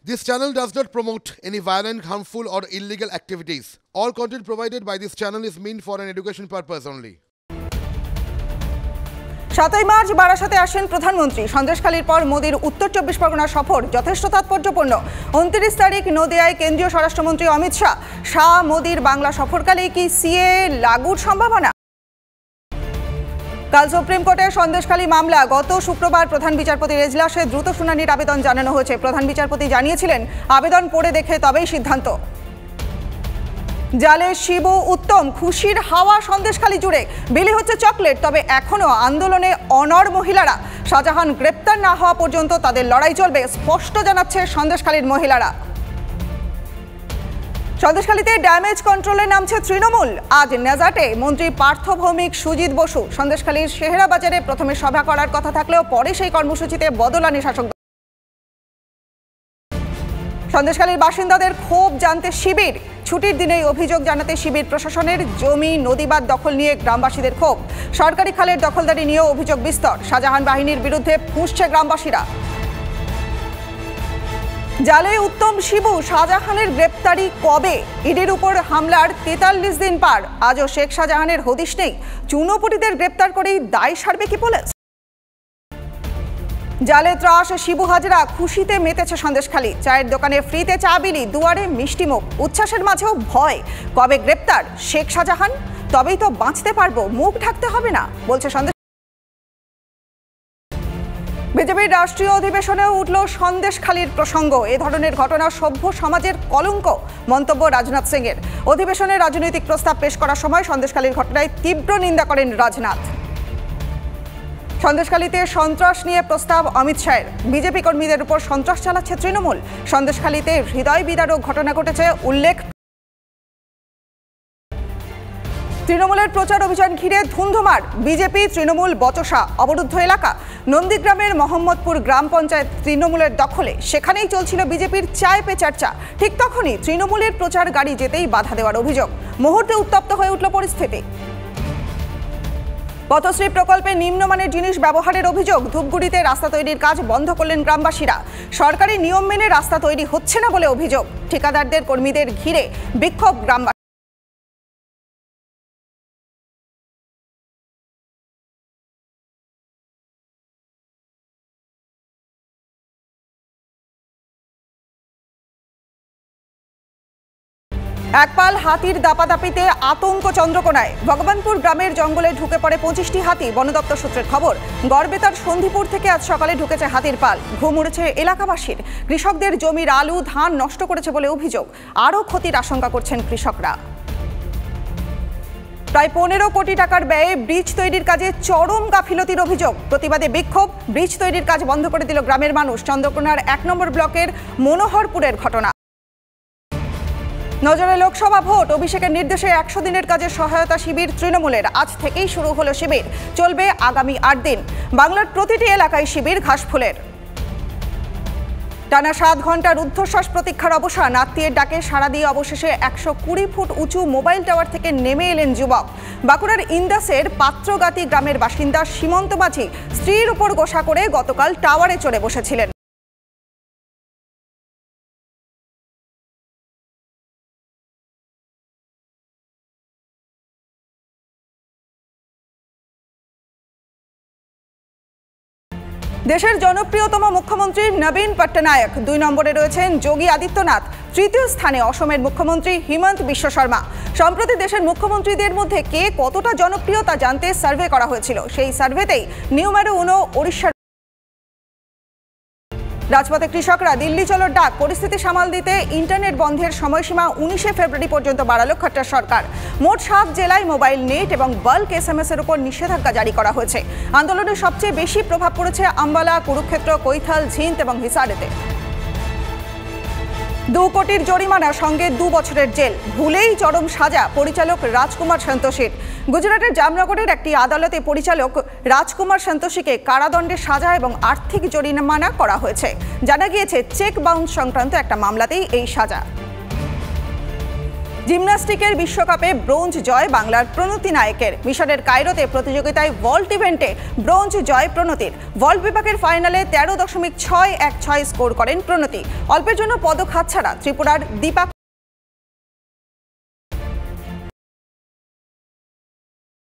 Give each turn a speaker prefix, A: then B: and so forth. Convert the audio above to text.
A: This channel does not promote any violent, harmful or illegal activities. All content provided by this channel is meant for an education purpose only.
B: 7 March বারাসাতে আসেন প্রধানমন্ত্রী। সন্দেশখালীর পর মোদির উত্তর 24 পরগনা সফর যথেষ্ট তাৎপর্যপূর্ণ। 29 তারিখ নদিয়ায় কেন্দ্রীয় স্বরাষ্ট্রমন্ত্রী অমিত শাহ মোদির বাংলা সফরকালে কি সিএ লাগুর সম্ভাবনা? কাল সুপ্রিম কোর্টে সন্দেশখালী মামলা গত শুক্রবার প্রধান বিচারপতির এজলাসে দ্রুত শুনানির আবেদন জানানো হয়েছে। প্রধান বিচারপতি জানিয়েছিলেন আবেদন পড়ে দেখে তবেই সিদ্ধান্ত। জালে শিবু উত্তম খুশির হাওয়া সন্দেশখালী জুড়ে বিলি হচ্ছে চকলেট, তবে এখনো আন্দোলনে অনড় মহিলারা। শাহজাহান গ্রেপ্তার না হওয়া পর্যন্ত তাদের লড়াই চলবে, স্পষ্ট জানাচ্ছে সন্দেশখালীর মহিলারা। সন্দেশখালীতে ড্যামেজ কন্ট্রোলে নামছে তৃণমূল। আজ নেজাটে মন্ত্রী পার্থ ভৌমিক, সুজিত বসু। সন্দেশখালীর শেহরা বাজারে প্রথমে সভা করার কথা থাকলেও পরে সেই কর্মসূচিতে বদল আনে শাসক। সন্দেশখালীর বাসিন্দাদের ক্ষোভ জানতে শিবির। ছুটির দিনেই অভিযোগ জানাতে শিবির প্রশাসনের। জমি নদীবাদ দখল নিয়ে গ্রামবাসীদের ক্ষোভ। সরকারি খালের দখলদারি নিয়েও অভিযোগ বিস্তর। শাহজাহান বাহিনীর বিরুদ্ধে ফুঁসছে গ্রামবাসীরা। জালে উত্তম শিবু, শাহজাহানের গ্রেপ্তারি কবে? ইডির উপর হামলার 43 দিন পার, আজও শেখ শাহজাহানের হদিশ নেই। চুনোপুটিদের গ্রেপ্তার করেই দায় সারবে কি পুলিশ? জালে ত্রাস শিবু হাজরা, খুশিতে মেতেছে সন্দেশখালী। চায়ের দোকানে ফ্রিতে চা বিলি, দুয়ারে মিষ্টিমুখ, উচ্ছ্বাসের মাঝেও ভয়। কবে গ্রেপ্তার শেখ শাহজাহান? তবেই তো বাঁচতে পারবো, মুখ ঢাকতে হবে না, বলছে সন্দেশ। বিজেপির রাষ্ট্রীয় অধিবেশনেও উঠল সন্দেশখালীর প্রসঙ্গ। এ ধরনের ঘটনা সভ্য সমাজের কলঙ্ক, মন্তব্য রাজনাথ সিংয়ের। অধিবেশনে রাজনৈতিক প্রস্তাব পেশ করার সময় সন্দেশখালীর ঘটনায় তীব্র নিন্দা করেন রাজনাথ। সন্দেশখালীতে সন্ত্রাস নিয়ে প্রস্তাব অমিত শাহের। বিজেপি কর্মীদের উপর সন্ত্রাস চালাচ্ছে তৃণমূল। সন্দেশখালীতে হৃদয় বিদারক ঘটনা ঘটেছে উল্লেখ। তৃণমূলের প্রচার অভিযান ঘিরে ধুন্ধুমার। বিজেপি তৃণমূল বচসা। অবরুদ্ধ এলাকা নন্দীগ্রামের মোহাম্মদপুর গ্রাম পঞ্চায়েত তৃণমূলের দখলে। সেখানেই চলছিল বিজেপির চায় পে চর্চা। ঠিক তখনই তৃণমূলের প্রচার গাড়ি যেতেই বাধা দেওয়ার অভিযোগ। মুহূর্তে উত্তপ্ত হয়ে উঠল পরিস্থিতি। পথশ্রী প্রকল্পে নিম্নমানের জিনিস ব্যবহারের অভিযোগ। ধূপগুড়িতে রাস্তা তৈরির কাজ বন্ধ করলেন গ্রামবাসীরা। সরকারি নিয়ম মেনে রাস্তা তৈরি হচ্ছে না বলে অভিযোগ। ঠিকাদারদের কর্মীদের ঘিরে বিক্ষোভ গ্রামবাসী। একপাল হাতির দাপাদাপিতে আতঙ্ক চন্দ্রকোনায়। ভগবানপুর গ্রামের জঙ্গলে ঢুকে পড়ে 25টি হাতি। বন দপ্তর সূত্রের খবর, গড়বেতার সন্ধিপুর থেকে আজ সকালে ঢুকেছে হাতির পাল। ঘুম উড়েছে এলাকাবাসীর। কৃষকদের জমির আলু ধান নষ্ট করেছে বলে অভিযোগ। আরও ক্ষতির আশঙ্কা করছেন কৃষকরা। প্রায় 15 কোটি টাকার ব্যয়ে ব্রিজ তৈরির কাজে চরম গাফিলতির অভিযোগ। প্রতিবাদে বিক্ষোভ। ব্রিজ তৈরির কাজ বন্ধ করে দিল গ্রামের মানুষ। চন্দ্রকোনার 1 নম্বর ব্লকের মনোহরপুরের ঘটনা। নজরে লোকসভা ভোট। অভিষেকের নির্দেশে 100 দিনের কাজে সহায়তা শিবির তৃণমূলের। আজ থেকেই শুরু হলো শিবির, চলবে আগামী 8 দিন। বাংলার প্রতিটি এলাকায় শিবির ঘাসফুলের। টানা 7 ঘন্টার রুদ্ধশ্বাস প্রতীক্ষার অবসান। আত্মীয়ের ডাকে সাড়া দিয়ে অবশেষে 120 ফুট উঁচু মোবাইল টাওয়ার থেকে নেমে এলেন যুবক। বাঁকুড়ার ইন্দাসের পাত্রগাতি গ্রামের বাসিন্দা সীমন্ত মাঝি স্ত্রীর উপর গোসা করে গতকাল টাওয়ারে চড়ে বসেছিলেন। দেশের জনপ্রিয়তম মুখ্যমন্ত্রী নবীন পট্টনায়ক। 2 নম্বরে রয়েছেন যোগী আদিত্যনাথ। তৃতীয় স্থানে অসমের মুখ্যমন্ত্রী হিমন্ত বিশ্ব শর্মা। সম্প্রতি দেশের মুখ্যমন্ত্রীদের মধ্যে কে কতটা জনপ্রিয় তা জানতে সার্ভে করা হয়েছিল। সেই সার্ভেতেই নিউমেরো 1 ওড়িশার। রাজপথে কৃষকরা দিল্লি চলোর ডাক। পরিস্থিতি সামাল দিতে ইন্টারনেট বন্ধের সময়সীমা 19 ফেব্রুয়ারি পর্যন্ত বাড়ালো খট্টার সরকার। মোট 7 জেলায় মোবাইল নেট এবং বাল্ক SMS এর উপর নিষেধাজ্ঞা জারি করা হয়েছে। আন্দোলনের সবচেয়ে বেশি প্রভাব পড়েছে আম্বালা, কুরুক্ষেত্র, কৈথাল, ঝিন্দ এবং হিসারেতে। 2 কোটির জরিমানা, সঙ্গে 2 বছরের জেল। ভুলেই চরম সাজা পরিচালক রাজকুমার সন্তোষীর। গুজরাটের জামনগরের একটি আদালতে পরিচালক রাজকুমার সন্তোষীকে কারাদণ্ডের সাজা এবং আর্থিক জরিমানা করা হয়েছে। জানা গিয়েছে চেক বাউন্স সংক্রান্ত একটা মামলাতেই এই সাজা। জিমন্যাস্টিকের বিশ্বকাপে ব্রোঞ্জ জয় বাংলার প্রণতি নায়েকের। মিশরের কায়রোতে প্রতিযোগিতায় ভল্ট ইভেন্টে ব্রোঞ্জ জয় প্রণতির। ভল্ট বিভাগের ফাইনালে 13.616 স্কোর করেন প্রণতি। অল্পের জন্য পদক হাতছাড়া ত্রিপুরার দীপা